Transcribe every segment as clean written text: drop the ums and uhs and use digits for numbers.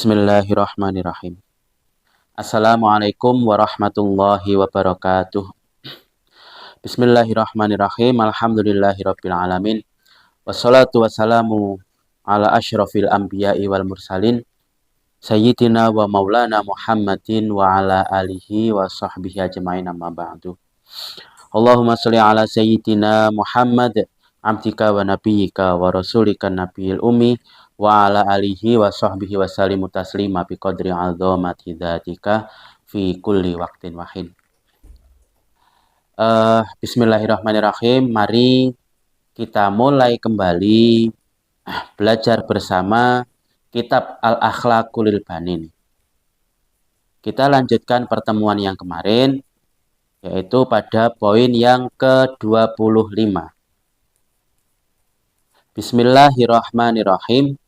Bismillahirrahmanirrahim. Assalamualaikum warahmatullahi wabarakatuh. Bismillahirrahmanirrahim. Alhamdulillahirabbil alamin. Wassalatu wassalamu ala asyrafil anbiya'i wal mursalin sayyidina wa maulana Muhammadin wa ala alihi wa sahbihi ajmain, amma ba'du. Allahumma sholli ala sayyidina Muhammad abdika wa nabiyyika wa rasulika nabiyil ummi wa ala alihi wa sahbihi wa sallimu taslima bi qadri azamati dzatika fi kulli waqtin wahin. Bismillahirrahmanirrahim. Mari kita mulai kembali belajar bersama kitab Al-Akhlaqul Banin. Kita lanjutkan pertemuan yang kemarin, yaitu pada poin yang ke-25. Bismillahirrahmanirrahim.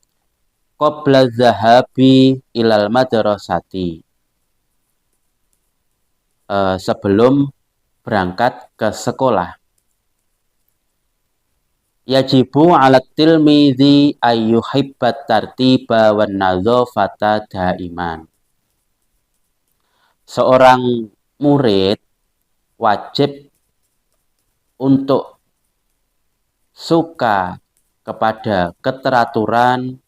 Qabla zahabi ilal madrasati. Sebelum berangkat ke sekolah. Yajibu ala tilmidhi ayyuhibbat tartiba wan nazafata daiman. Seorang murid wajib untuk suka kepada keteraturan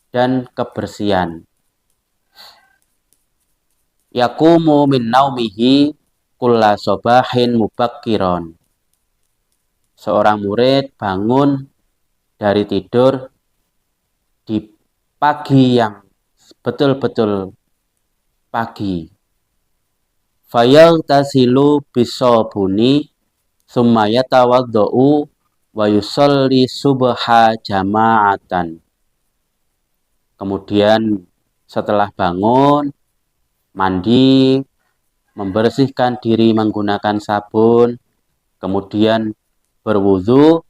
dan kebersihan. Yaqumu min naumihi kulla sobahin mubakkiron. Seorang murid bangun dari tidur di pagi yang betul-betul pagi. Fayaghtasilu bisobuni summa yatawaddau wa yusolli subha jama'atan. Kemudian setelah bangun, mandi, membersihkan diri menggunakan sabun, kemudian berwudu,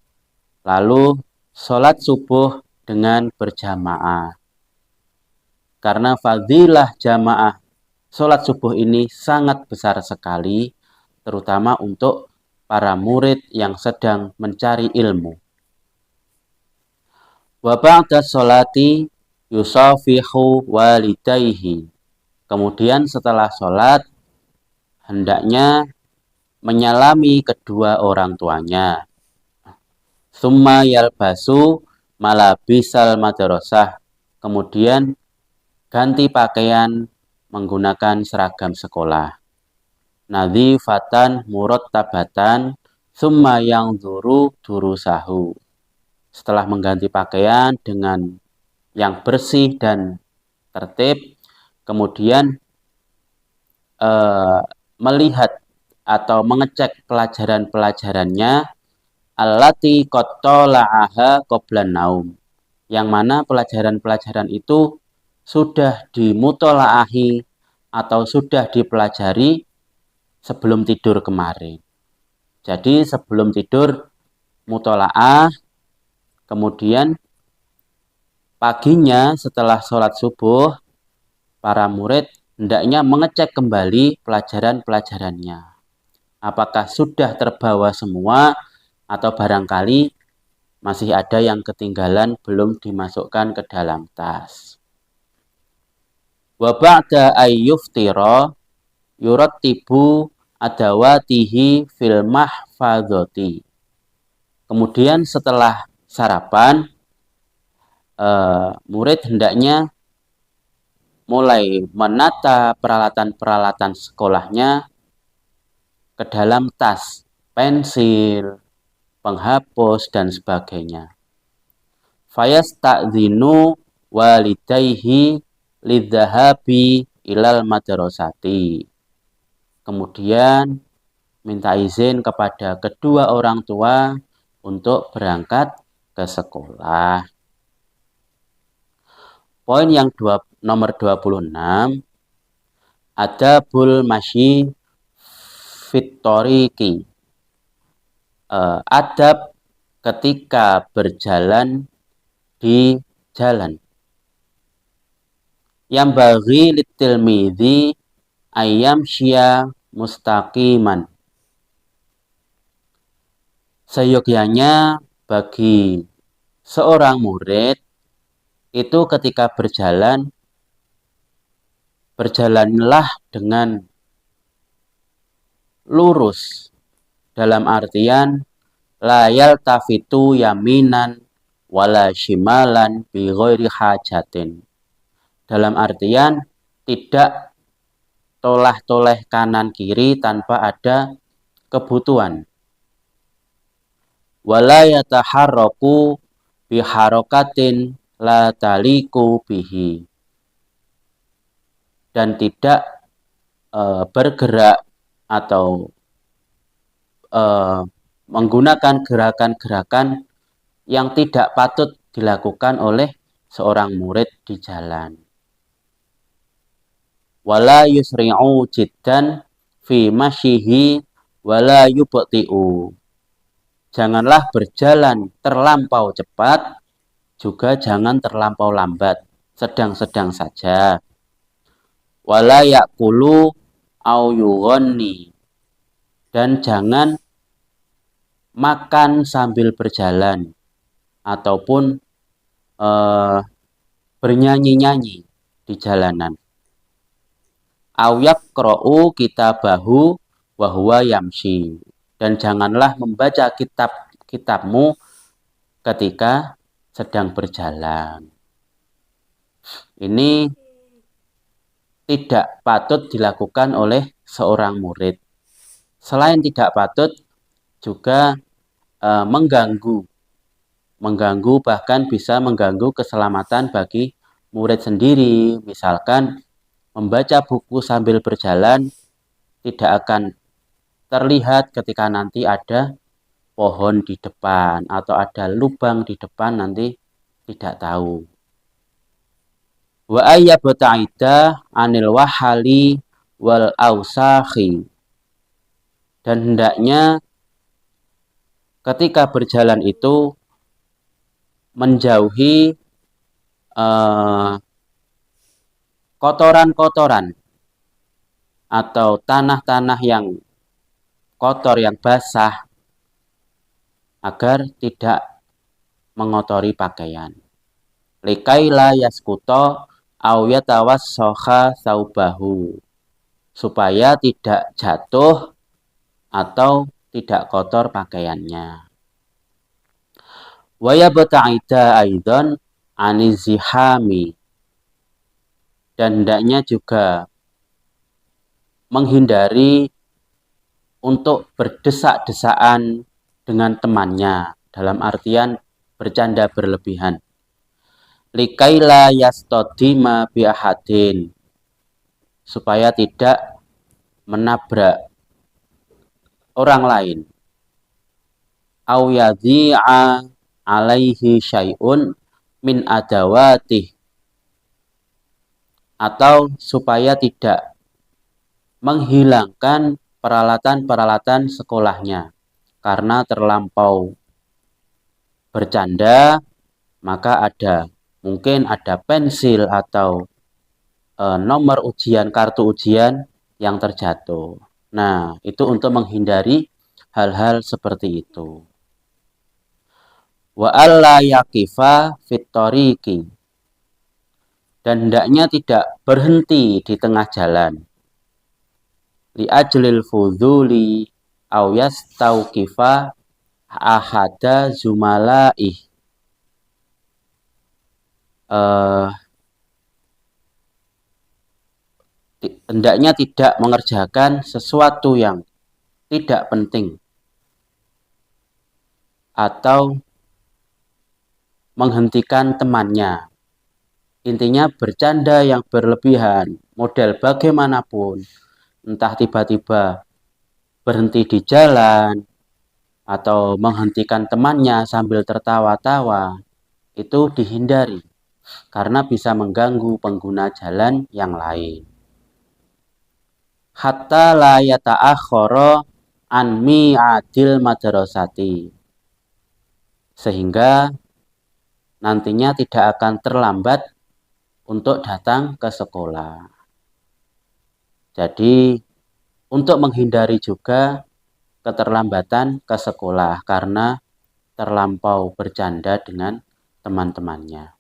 lalu sholat subuh dengan berjamaah. Karena fadilah jamaah sholat subuh ini sangat besar sekali, terutama untuk para murid yang sedang mencari ilmu. Wa ba'da sholati yusafihu walidayhi. Kemudian setelah sholat, hendaknya menyalami kedua orang tuanya. Summa yalbasu malabisal madrasah. Kemudian ganti pakaian menggunakan seragam sekolah. Nadhifatan murattabatan summa yanzuru durusahu. Setelah mengganti pakaian dengan yang bersih dan tertib, kemudian melihat atau mengecek pelajaran-pelajarannya allati qattala'aha qablan naum, yang mana pelajaran-pelajaran itu sudah dimutolaahi atau sudah dipelajari sebelum tidur kemarin. Jadi sebelum tidur mutolaah, kemudian paginya setelah sholat subuh, para murid hendaknya mengecek kembali pelajaran-pelajarannya. Apakah sudah terbawa semua atau barangkali masih ada yang ketinggalan belum dimasukkan ke dalam tas. Wa ba'da ayyuftira yurattibu adawatihi fil mahfadzati. Kemudian setelah sarapan, murid hendaknya mulai menata peralatan-peralatan sekolahnya ke dalam tas, pensil, penghapus, dan sebagainya. Fayasta'dzinu walidayhi lidzahabi ilal madrasati. Kemudian minta izin kepada kedua orang tua untuk berangkat ke sekolah. Poin yang nomor 26, adabul masyi fit thoriqi. Adab ketika berjalan di jalan. Yang bagi litilmidhi ayyam syia mustaqiman. Seyogyanya bagi seorang murid itu ketika berjalan berjalanlah dengan lurus, dalam artian la yaltafitu yaminan wala shimalan bi ghairi hajatin. Dalam artian tidak toleh-toleh kanan kiri tanpa ada kebutuhan. Wala yataharraku biharokatin la taliku bihi. Dan tidak bergerak atau menggunakan gerakan-gerakan yang tidak patut dilakukan oleh seorang murid di jalan. Wala yusri'u jiddan fi masyihi wala yubti'u. Janganlah berjalan terlampau cepat, juga jangan terlampau lambat, sedang-sedang saja. Wala ya'kulu au yughni. Dan jangan makan sambil berjalan ataupun bernyanyi-nyanyi di jalanan. Au yaqra'u kitabahu wa huwa yamshi. Dan janganlah membaca kitabmu ketika sedang berjalan. Ini tidak patut dilakukan oleh seorang murid. Selain tidak patut, juga mengganggu, bahkan bisa mengganggu keselamatan bagi murid sendiri. Misalkan membaca buku sambil berjalan tidak akan terlihat ketika nanti ada pohon di depan atau ada lubang di depan, nanti tidak tahu. Wa ayyabta'ida anil wahali wal ausakhi. Dan hendaknya ketika berjalan itu menjauhi kotoran-kotoran atau tanah-tanah yang kotor, yang basah, agar tidak mengotori pakaian. Likaila yaskuto au yatawassakha saubahu. Supaya tidak jatuh atau tidak kotor pakaiannya. Wa yabta'ida aidan anizihami. Dan hendaknya juga menghindari untuk berdesak-desaan dengan temannya, dalam artian bercanda berlebihan. Likaila yastodima biahadin. Supaya tidak menabrak orang lain. Au yadhi'a alaihi syai'un min adawatih. Atau supaya tidak menghilangkan peralatan-peralatan sekolahnya. Karena terlampau bercanda, maka mungkin ada pensil atau nomor ujian, kartu ujian yang terjatuh. Nah, itu untuk menghindari hal-hal seperti itu. Wa alla yaqifa fit tariqi. Dan hendaknya tidak berhenti di tengah jalan. Li ajlil fudhuli au yastauqifa ahada zumalaih. Hendaknya tidak mengerjakan sesuatu yang tidak penting atau menghentikan temannya. Intinya bercanda yang berlebihan, model bagaimanapun, entah tiba-tiba berhenti di jalan atau menghentikan temannya sambil tertawa-tawa, itu dihindari karena bisa mengganggu pengguna jalan yang lain. Hatta la yata'akhkhara an mi'adil madrasati. Sehingga nantinya tidak akan terlambat untuk datang ke sekolah. Jadi untuk menghindari juga keterlambatan ke sekolah karena terlampau bercanda dengan teman-temannya.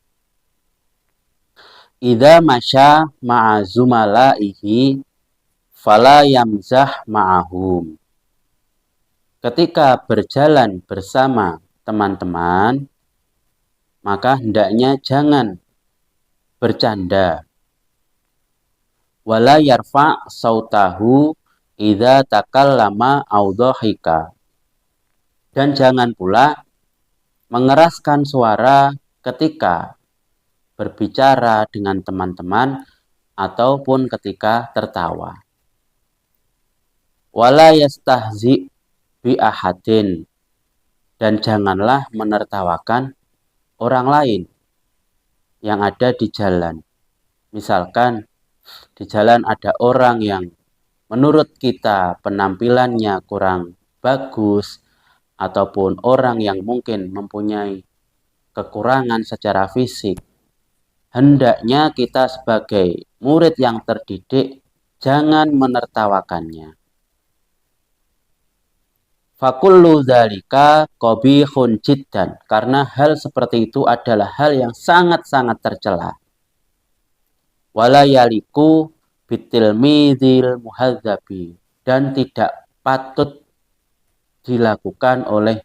idza masya ma'a zumalaihi fala yamzah ma'ahum. Ketika berjalan bersama teman-teman, maka hendaknya jangan bercanda. Wala yarfa sautahu idza takallama aw dhahika. Dan jangan pula mengeraskan suara ketika berbicara dengan teman-teman ataupun ketika tertawa. Wala yastahzi bi ahadin. Dan janganlah menertawakan orang lain yang ada di jalan. Misalkan di jalan ada orang yang menurut kita penampilannya kurang bagus, ataupun orang yang mungkin mempunyai kekurangan secara fisik, hendaknya kita sebagai murid yang terdidik jangan menertawakannya. Fakullu dzalika qabihun jiddan, karena hal seperti itu adalah hal yang sangat-sangat tercela. Wala yaliku bitilmidil muhadzabi, dan tidak patut dilakukan oleh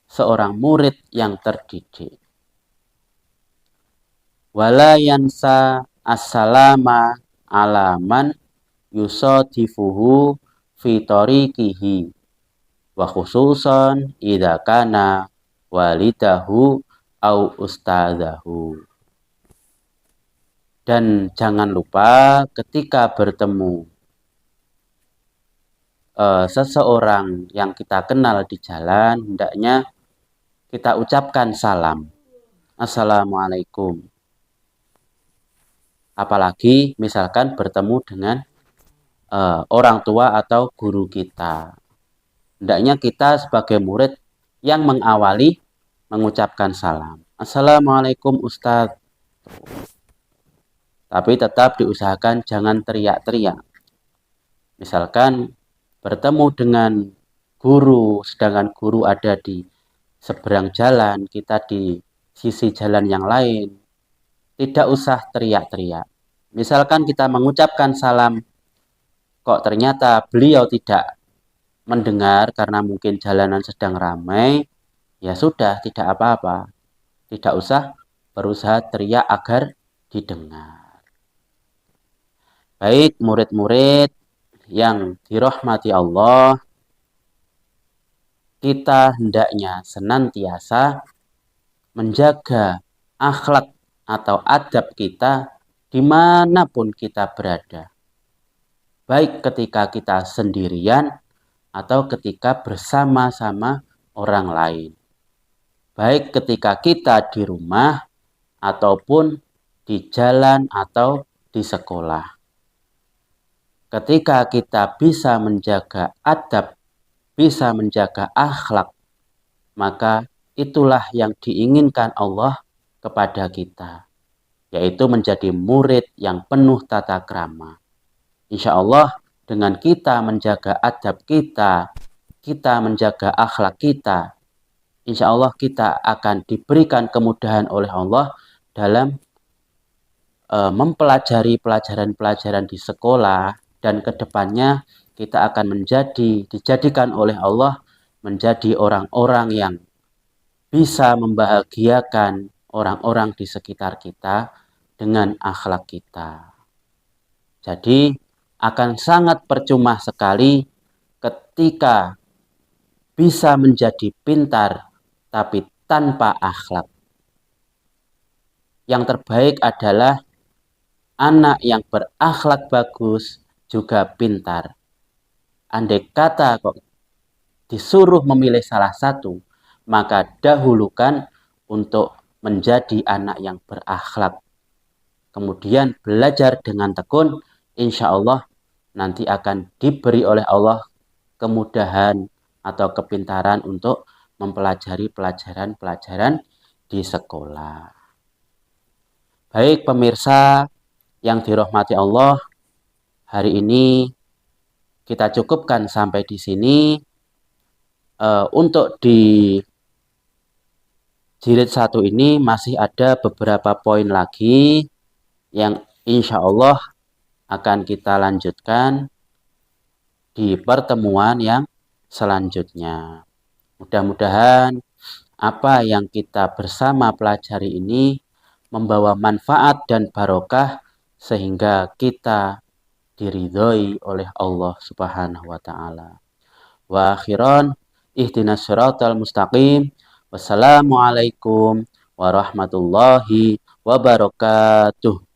seorang murid yang terdidik. Wala yansa assalama alaman yusadifuhu fi tariqihi wa khususan idza kana walidahu au ustadzahu. Dan jangan lupa ketika bertemu seseorang yang kita kenal di jalan, hendaknya kita ucapkan salam. Assalamualaikum. Apalagi misalkan bertemu dengan orang tua atau guru kita. Hendaknya kita sebagai murid yang mengawali mengucapkan salam. Assalamualaikum Ustadz. Tapi tetap diusahakan jangan teriak-teriak. Misalkan bertemu dengan guru, sedangkan guru ada di seberang jalan, kita di sisi jalan yang lain. Tidak usah teriak-teriak. Misalkan kita mengucapkan salam, kok ternyata beliau tidak mendengar karena mungkin jalanan sedang ramai, ya sudah, tidak apa-apa. Tidak usah berusaha teriak agar didengar. Baik murid-murid yang dirahmati Allah, kita hendaknya senantiasa menjaga akhlak atau adab kita dimanapun kita berada. Baik ketika kita sendirian atau ketika bersama-sama orang lain. Baik ketika kita di rumah ataupun di jalan atau di sekolah. Ketika kita bisa menjaga adab, bisa menjaga akhlak, maka itulah yang diinginkan Allah kepada kita, yaitu menjadi murid yang penuh tata krama. Insya Allah dengan kita menjaga adab kita, kita menjaga akhlak kita, insya Allah kita akan diberikan kemudahan oleh Allah dalam mempelajari pelajaran-pelajaran di sekolah, dan kedepannya kita akan dijadikan oleh Allah menjadi orang-orang yang bisa membahagiakan orang-orang di sekitar kita dengan akhlak kita. Jadi akan sangat percuma sekali ketika bisa menjadi pintar tapi tanpa akhlak. Yang terbaik adalah anak yang berakhlak bagus juga pintar. Andai kata kok disuruh memilih salah satu, maka dahulukan untuk menjadi anak yang berakhlak. Kemudian belajar dengan tekun, insya Allah nanti akan diberi oleh Allah kemudahan atau kepintaran untuk mempelajari pelajaran-pelajaran di sekolah. Baik pemirsa yang dirahmati Allah, hari ini kita cukupkan sampai di sini. Untuk di jilid 1 ini masih ada beberapa poin lagi yang insya Allah akan kita lanjutkan di pertemuan yang selanjutnya. Mudah-mudahan apa yang kita bersama pelajari ini membawa manfaat dan barokah sehingga kita diridhoi oleh Allah Subhanahu wa taala. Wa akhiran ihdinas siratal mustaqim. Wassalamualaikum warahmatullahi wabarakatuh.